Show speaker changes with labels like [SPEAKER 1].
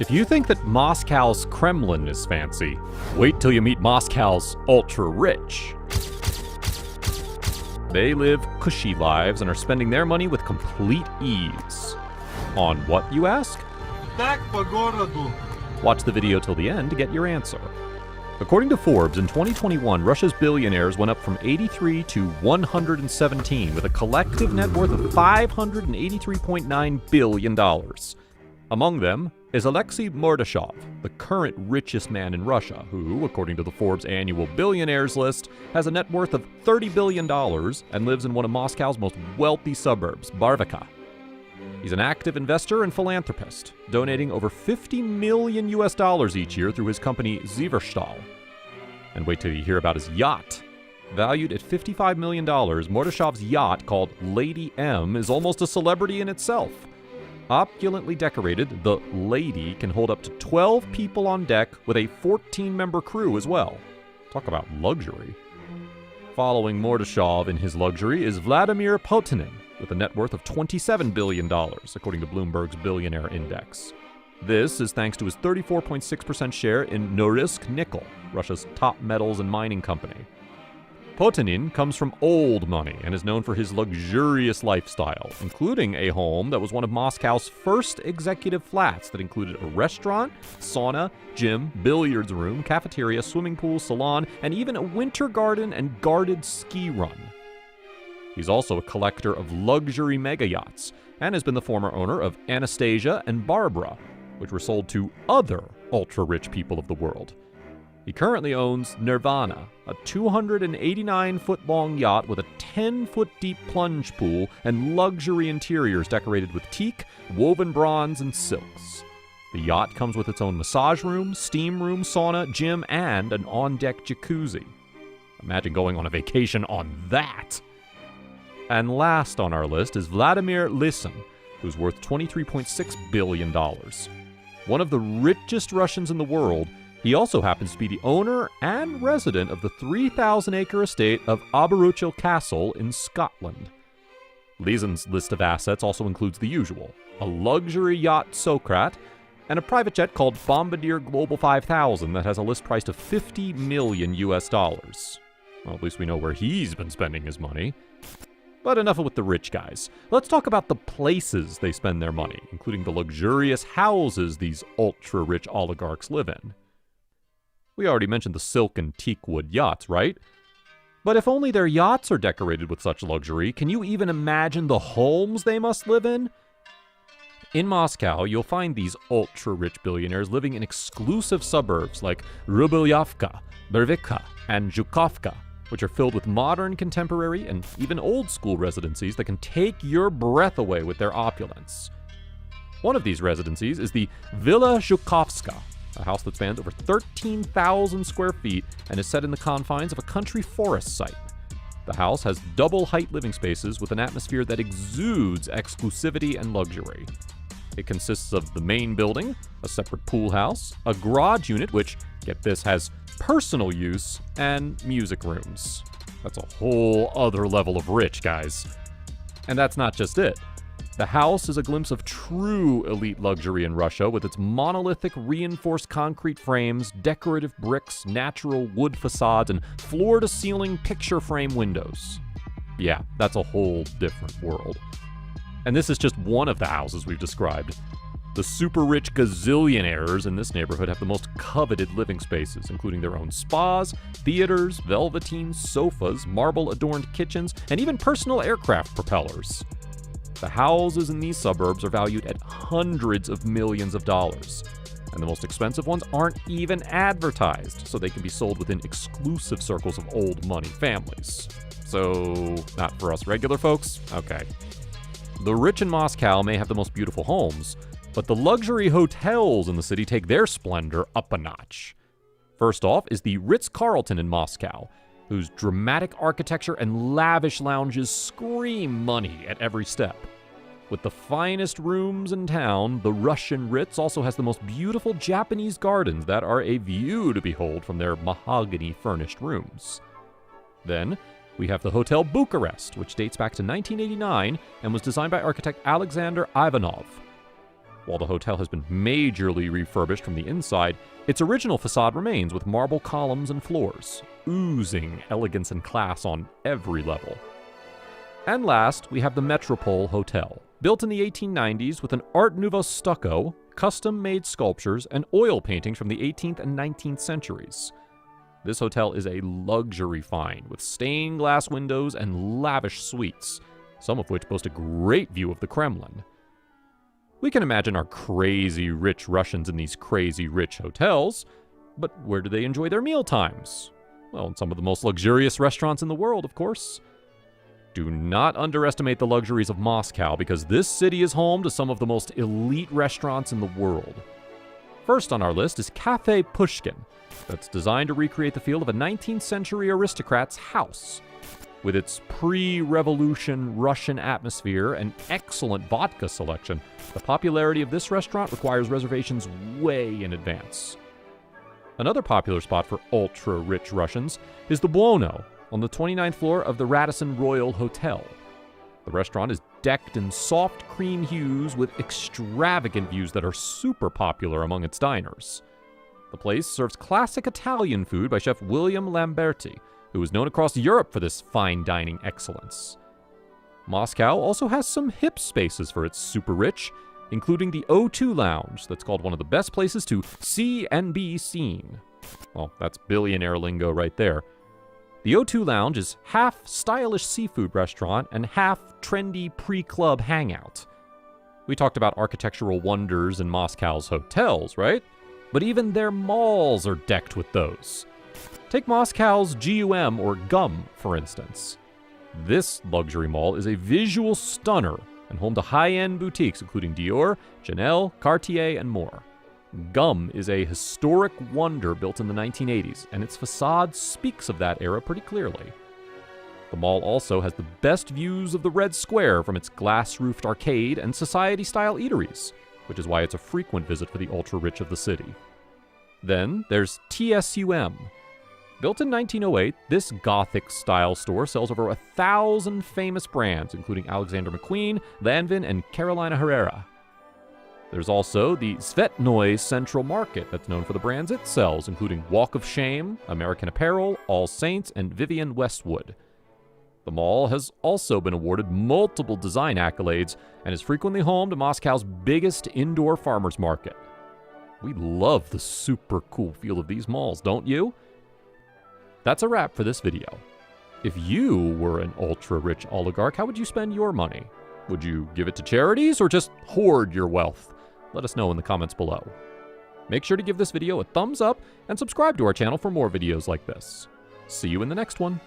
[SPEAKER 1] If you think that Moscow's Kremlin is fancy, wait till you meet Moscow's ultra-rich. They live cushy lives and are spending their money with complete ease. On what, you ask? Watch the video till the end to get your answer. According to Forbes, in 2021, Russia's billionaires went up from 83 to 117 with a collective net worth of $583.9 billion. Among them is Alexei Mordashov, the current richest man in Russia, who, according to the Forbes annual billionaires list, has a net worth of $30 billion and lives in one of Moscow's most wealthy suburbs, Barvika. He's an active investor and philanthropist, donating over $50 million each year through his company Zivestal. And wait till you hear about his yacht. Valued at $55 million, Mordashov's yacht, called Lady M, is almost a celebrity in itself. Opulently decorated, the Lady can hold up to 12 people on deck with a 14-member crew as well. Talk about luxury. Following Mordashov in his luxury is Vladimir Putin, with a net worth of $27 billion, according to Bloomberg's Billionaire Index. This is thanks to his 34.6% share in Norilsk Nickel, Russia's top metals and mining company. Putin comes from old money and is known for his luxurious lifestyle, including a home that was one of Moscow's first executive flats that included a restaurant, sauna, gym, billiards room, cafeteria, swimming pool, salon, and even a winter garden and guarded ski run. He's also a collector of luxury mega yachts and has been the former owner of Anastasia and Barbara, which were sold to other ultra-rich people of the world. He currently owns Nirvana, a 289-foot-long yacht with a 10-foot-deep plunge pool and luxury interiors decorated with teak, woven bronze, and silks. The yacht comes with its own massage room, steam room, sauna, gym, and an on-deck jacuzzi. Imagine going on a vacation on that! And last on our list is Vladimir Lysin, who's worth $23.6 billion. One of the richest Russians in the world, he also happens to be the owner and resident of the 3,000-acre estate of Aberystwyth Castle in Scotland. Lysin's list of assets also includes the usual: a luxury yacht Sokrat, and a private jet called Bombardier Global 5000 that has a list price of $50 million. Well, at least we know where he's been spending his money. But enough with the rich guys. Let's talk about the places they spend their money, including the luxurious houses these ultra-rich oligarchs live in. We already mentioned the silk and teak wood yachts, right? But if only their yachts are decorated with such luxury, can you even imagine the homes they must live in? In Moscow, you'll find these ultra-rich billionaires living in exclusive suburbs like Rublevka, Bervika, and Zhukovka, which are filled with modern, contemporary, and even old-school residencies that can take your breath away with their opulence. One of these residencies is the Villa Zhukovska, a house that spans over 13,000 square feet and is set in the confines of a country forest site. The house has double-height living spaces with an atmosphere that exudes exclusivity and luxury. It consists of the main building, a separate pool house, a garage unit which, get this, has personal use, and music rooms. That's a whole other level of rich, guys. And that's not just it. The house is a glimpse of true elite luxury in Russia with its monolithic reinforced concrete frames, decorative bricks, natural wood facades, and floor-to-ceiling picture frame windows. Yeah, that's a whole different world. And this is just one of the houses we've described. The super-rich gazillionaires in this neighborhood have the most coveted living spaces, including their own spas, theaters, velveteen sofas, marble-adorned kitchens, and even personal aircraft propellers. The houses in these suburbs are valued at hundreds of millions of dollars, and the most expensive ones aren't even advertised, so they can be sold within exclusive circles of old money families. So, not for us regular folks? Okay. The rich in Moscow may have the most beautiful homes, but the luxury hotels in the city take their splendor up a notch. First off is the Ritz-Carlton in Moscow, whose dramatic architecture and lavish lounges scream money at every step. With the finest rooms in town, the Russian Ritz also has the most beautiful Japanese gardens that are a view to behold from their mahogany-furnished rooms. Then, we have the Hotel Bucharest, which dates back to 1989 and was designed by architect Alexander Ivanov. While the hotel has been majorly refurbished from the inside, its original facade remains with marble columns and floors, oozing elegance and class on every level. And last, we have the Metropole Hotel, built in the 1890s with an Art Nouveau stucco, custom-made sculptures, and oil paintings from the 18th and 19th centuries. This hotel is a luxury find with stained glass windows and lavish suites, some of which boast a great view of the Kremlin. We can imagine our crazy rich Russians in these crazy rich hotels, but where do they enjoy their meal times? Well, in some of the most luxurious restaurants in the world, of course. Do not underestimate the luxuries of Moscow, because this city is home to some of the most elite restaurants in the world. First on our list is Cafe Pushkin, that's designed to recreate the feel of a 19th century aristocrat's house. With its pre-revolution Russian atmosphere and excellent vodka selection, the popularity of this restaurant requires reservations way in advance. Another popular spot for ultra-rich Russians is the Buono, on the 29th floor of the Radisson Royal Hotel. The restaurant is decked in soft cream hues with extravagant views that are super popular among its diners. The place serves classic Italian food by chef William Lamberti, who is known across Europe for this fine dining excellence. Moscow also has some hip spaces for its super rich, including the O2 Lounge, that's called one of the best places to see and be seen. Well, that's billionaire lingo right there. The O2 Lounge is half stylish seafood restaurant and half trendy pre-club hangout. We talked about architectural wonders in Moscow's hotels, right? But even their malls are decked with those. Take Moscow's GUM or GUM, for instance. This luxury mall is a visual stunner and home to high-end boutiques including Dior, Chanel, Cartier, and more. GUM is a historic wonder built in the 1980s, and its facade speaks of that era pretty clearly. The mall also has the best views of the Red Square from its glass-roofed arcade and society-style eateries, which is why it's a frequent visit for the ultra-rich of the city. Then there's TSUM. Built in 1908, this Gothic-style store sells over 1,000 famous brands, including Alexander McQueen, Lanvin, and Carolina Herrera. There's also the Tsvetnoy Central Market that's known for the brands it sells, including Walk of Shame, American Apparel, All Saints, and Vivienne Westwood. The mall has also been awarded multiple design accolades and is frequently home to Moscow's biggest indoor farmers market. We love the super cool feel of these malls, don't you? That's a wrap for this video. If you were an ultra-rich oligarch, how would you spend your money? Would you give it to charities or just hoard your wealth? Let us know in the comments below. Make sure to give this video a thumbs up and subscribe to our channel for more videos like this. See you in the next one.